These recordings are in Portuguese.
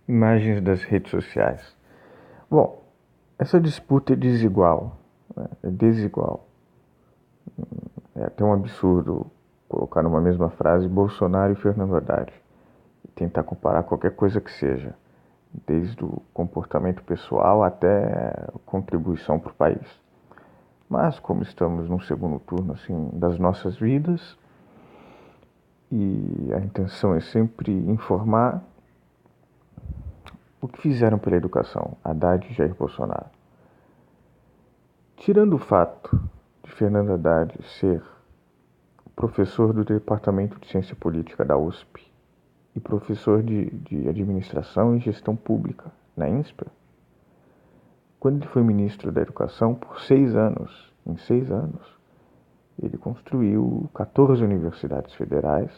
Imagens das redes sociais. Bom, essa disputa é desigual, né? É desigual. É até um absurdo colocar numa mesma frase Bolsonaro e Fernando Haddad e tentar comparar qualquer coisa que seja, desde o comportamento pessoal até a contribuição para o país. Mas como estamos num segundo turno assim das nossas vidas e a intenção é sempre informar o que fizeram pela educação, Haddad e Jair Bolsonaro. Tirando o fato de Fernando Haddad ser professor do Departamento de Ciência Política da USP e professor de Administração e Gestão Pública na INSPER, quando ele foi ministro da Educação por 6 anos, em 6 anos, ele construiu 14 universidades federais,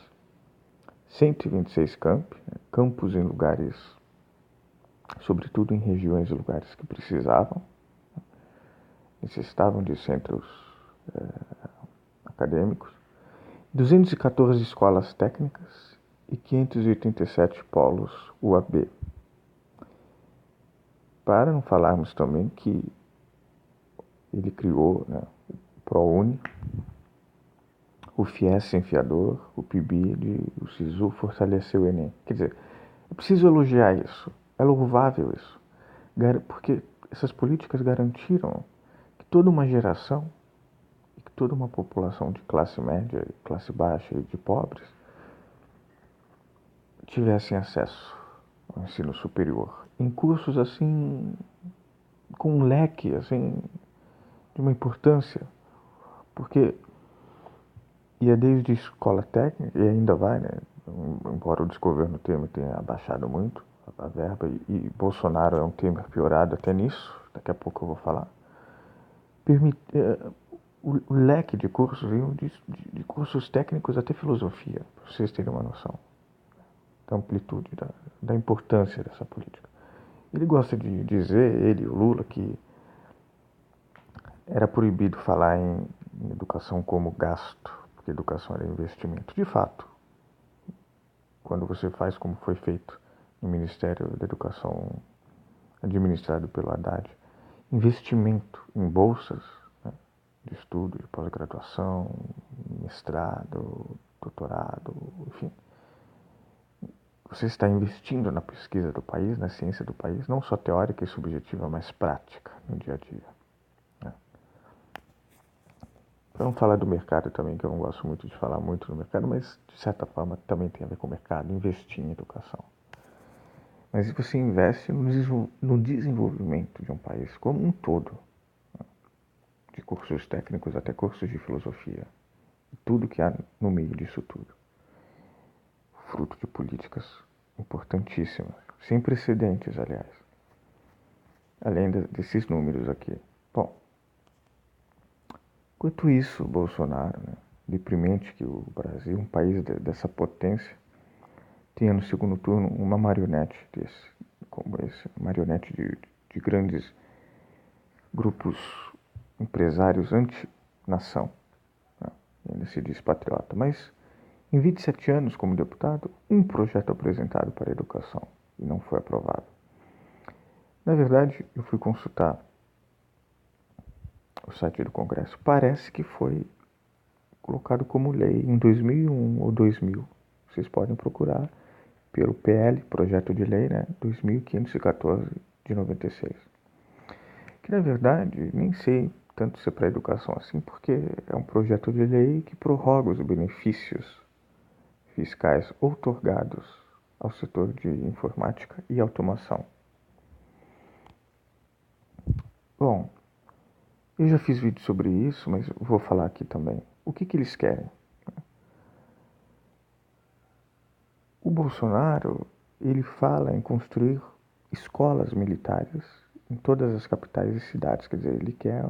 126 campos em lugares, sobretudo em regiões e lugares que necessitavam de centros acadêmicos, 214 escolas técnicas e 587 polos UAB. Para não falarmos também que ele criou, né, o ProUni, o FIES Enfiador, o PIBID, o SISU fortaleceu o Enem. Quer dizer, é preciso elogiar isso, é louvável isso, porque essas políticas garantiram que toda uma geração e que toda uma população de classe média, classe baixa e de pobres tivessem acesso ao ensino superior em cursos assim com um leque assim de uma importância, porque ia desde escola técnica e ainda vai, né? Embora o desgoverno Temer tenha abaixado muito a verba e Bolsonaro é um Temer piorado até nisso, daqui a pouco eu vou falar. O leque de cursos veio de cursos técnicos até filosofia, para vocês terem uma noção da amplitude, da importância dessa política. Ele gosta de dizer, ele, o Lula, que era proibido falar em educação como gasto, porque educação era investimento. De fato, quando você faz como foi feito no Ministério da Educação, administrado pelo Haddad, investimento em bolsas, né, de estudo, de pós-graduação, mestrado, doutorado, enfim. Você está investindo na pesquisa do país, na ciência do país, não só teórica e subjetiva, mas prática no dia a dia. Né? Vamos falar do mercado também, que eu não gosto muito de falar muito do mercado, mas de certa forma também tem a ver com o mercado, investir em educação. Mas você investe no desenvolvimento de um país como um todo, né? De cursos técnicos até cursos de filosofia, e tudo que há no meio disso tudo. Fruto de políticas importantíssimas, sem precedentes, aliás. Além desses números aqui. Bom, enquanto isso, Bolsonaro, né, deprimente que o Brasil, um país dessa potência, tenha no segundo turno uma marionete como esse, marionete de grandes grupos empresários anti-nação, né, ainda se diz patriota, mas em 27 anos como deputado, um projeto apresentado para a educação e não foi aprovado. Na verdade, eu fui consultar o site do Congresso. Parece que foi colocado como lei em 2001 ou 2000. Vocês podem procurar pelo PL, Projeto de Lei, né, 2514 de 96. Que na verdade nem sei tanto se é para a educação assim, porque é um projeto de lei que prorroga os benefícios fiscais outorgados ao setor de informática e automação. Bom, eu já fiz vídeo sobre isso, mas vou falar aqui também. O que eles querem? O Bolsonaro, ele fala em construir escolas militares em todas as capitais e cidades. Quer dizer, ele quer,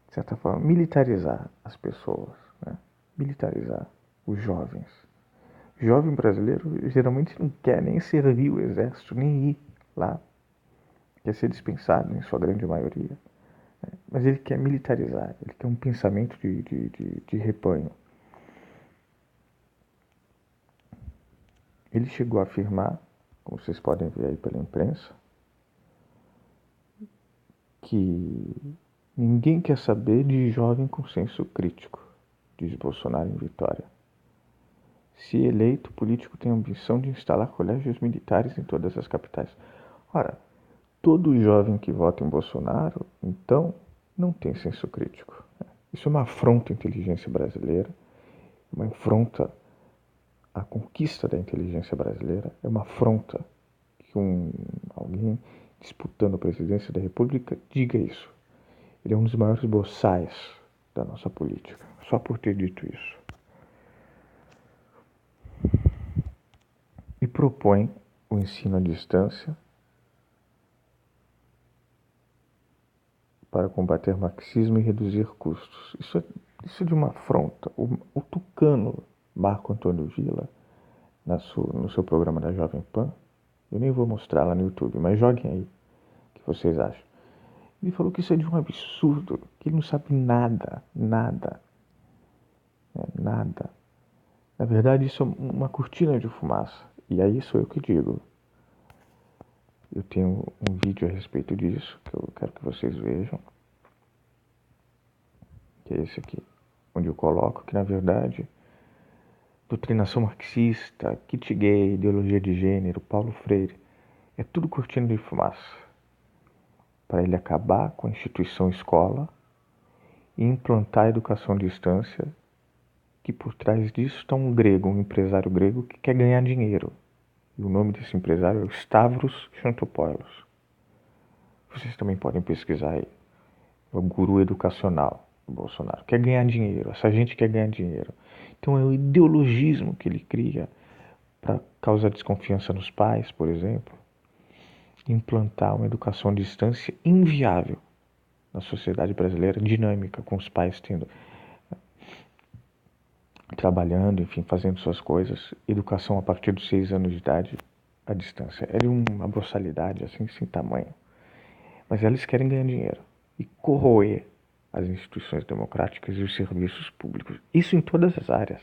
de certa forma, militarizar as pessoas, né? Militarizar os jovens. O jovem brasileiro geralmente não quer nem servir o exército, nem ir lá. Quer ser dispensado, em sua grande maioria. Mas ele quer militarizar, ele quer um pensamento de rebanho. Ele chegou a afirmar, como vocês podem ver aí pela imprensa, que ninguém quer saber de jovem com senso crítico, diz Bolsonaro em Vitória. Se eleito, o político tem a ambição de instalar colégios militares em todas as capitais. Ora, todo jovem que vota em Bolsonaro, então, não tem senso crítico. Isso é uma afronta à inteligência brasileira, uma afronta à conquista da inteligência brasileira, é uma afronta que alguém disputando a presidência da República diga isso. Ele é um dos maiores boçais da nossa política, só por ter dito isso. E propõe o ensino à distância para combater marxismo e reduzir custos. Isso é de uma afronta. O tucano Marco Antônio Villa, no seu programa da Jovem Pan, eu nem vou mostrar lá no YouTube, mas joguem aí o que vocês acham. Ele falou que isso é de um absurdo, que ele não sabe nada, nada, nada. Na verdade, isso é uma cortina de fumaça. E aí sou eu que digo. Eu tenho um vídeo a respeito disso, que eu quero que vocês vejam. Que é esse aqui. Onde eu coloco que, na verdade, doutrinação marxista, kit gay, ideologia de gênero, Paulo Freire, é tudo cortina de fumaça. Para ele acabar com a instituição escola e implantar a educação à distância, que por trás disso está um grego, um empresário grego que quer ganhar dinheiro. E o nome desse empresário é o Stavros Chantopoulos. Vocês também podem pesquisar aí. É o guru educacional do Bolsonaro. Quer ganhar dinheiro. Essa gente quer ganhar dinheiro. Então é o ideologismo que ele cria para causar desconfiança nos pais, por exemplo. Implantar uma educação à distância inviável na sociedade brasileira, dinâmica, com os pais trabalhando, enfim, fazendo suas coisas. Educação a partir dos 6 anos de idade à distância. É de uma boçalidade assim, sem tamanho. Mas eles querem ganhar dinheiro e corroer as instituições democráticas e os serviços públicos. Isso em todas as áreas.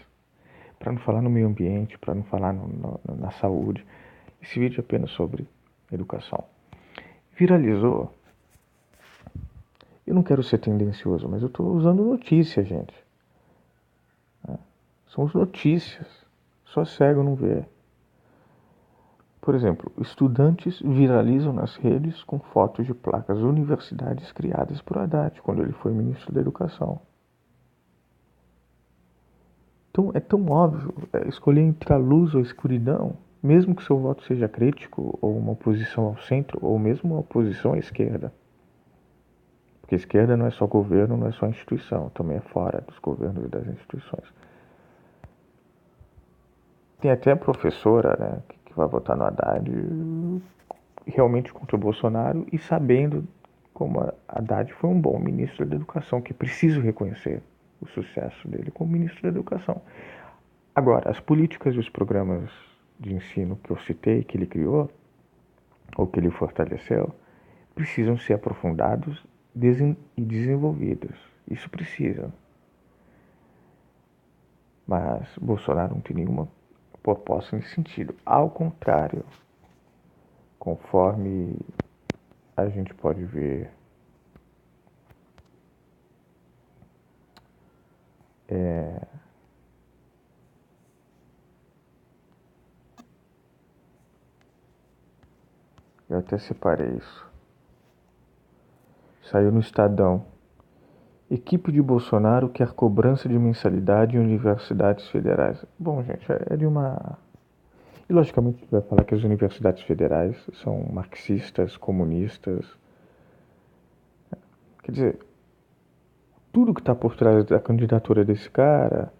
Para não falar no meio ambiente, para não falar na saúde. Esse vídeo é apenas sobre educação. Viralizou. Eu não quero ser tendencioso, mas eu estou usando notícia, gente. São as notícias. Só cego não vê. Por exemplo, estudantes viralizam nas redes com fotos de placas universidades criadas por Haddad, quando ele foi ministro da Educação. Então é tão óbvio escolher entre a luz ou a escuridão, mesmo que seu voto seja crítico, ou uma oposição ao centro, ou mesmo uma oposição à esquerda. Porque a esquerda não é só governo, não é só instituição, também é fora dos governos e das instituições. Tem até a professora, né, que vai votar no Haddad realmente contra o Bolsonaro e sabendo como a Haddad foi um bom ministro da Educação, que preciso reconhecer o sucesso dele como ministro da Educação. Agora, as políticas e os programas de ensino que eu citei, que ele criou, ou que ele fortaleceu, precisam ser aprofundados e desenvolvidos. Isso precisa. Mas Bolsonaro não tem nenhuma proposta nesse sentido. Ao contrário, conforme a gente pode ver eu até separei isso. Saiu no Estadão. Equipe de Bolsonaro quer cobrança de mensalidade em universidades federais. Bom, gente, é de uma... E logicamente vai falar que as universidades federais são marxistas, comunistas. Quer dizer, tudo que está por trás da candidatura desse cara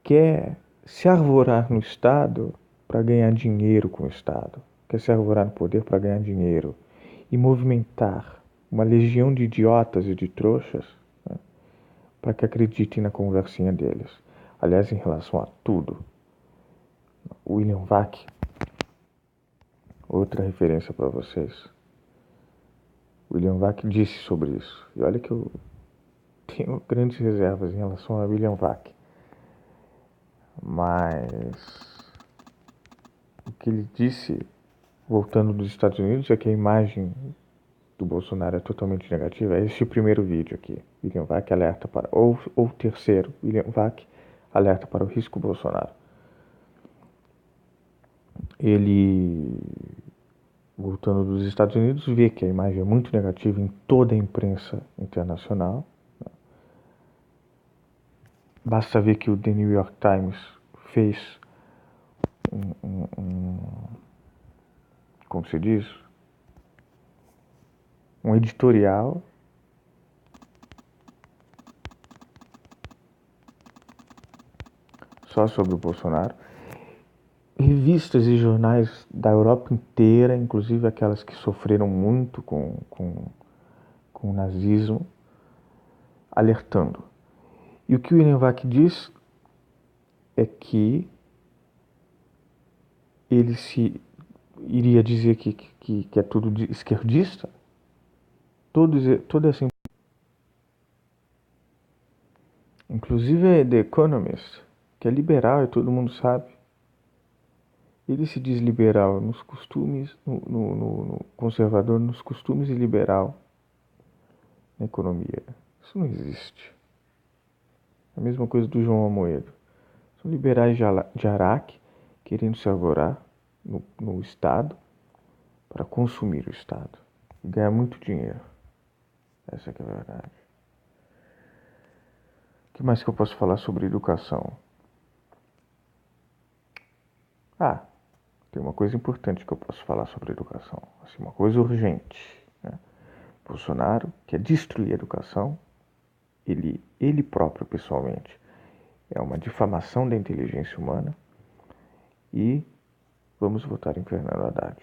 quer se arvorar no Estado para ganhar dinheiro com o Estado. Quer se arvorar no poder para ganhar dinheiro. E movimentar uma legião de idiotas e de trouxas, né, para que acreditem na conversinha deles. Aliás, em relação a tudo, William Vac, outra referência para vocês. William Vac disse sobre isso. E olha que eu tenho grandes reservas em relação a William Vac. Mas o que ele disse voltando dos Estados Unidos, é que a imagem do Bolsonaro é totalmente negativa. É este primeiro vídeo aqui. William Vac alerta para... Ou terceiro, William Vac alerta para o risco Bolsonaro. Ele, voltando dos Estados Unidos, vê que a imagem é muito negativa em toda a imprensa internacional. Basta ver que o The New York Times fez como se diz, um editorial só sobre o Bolsonaro. Revistas e jornais da Europa inteira, inclusive aquelas que sofreram muito com o nazismo, alertando. E o que o William Vac diz é que ele se iria dizer que é tudo esquerdista. Toda essa, inclusive The Economist, que é liberal e todo mundo sabe. Ele se diz liberal nos costumes, no conservador nos costumes e liberal na economia. Isso não existe. É a mesma coisa do João Amoedo. São liberais de Araque querendo se arvorar no Estado para consumir o Estado e ganhar muito dinheiro. Essa que é a verdade. O que mais que eu posso falar sobre educação? Ah, tem uma coisa importante que eu posso falar sobre educação. Assim, uma coisa urgente. Né? Bolsonaro quer destruir a educação. Ele próprio, pessoalmente, é uma difamação da inteligência humana. E vamos votar em Fernando Haddad.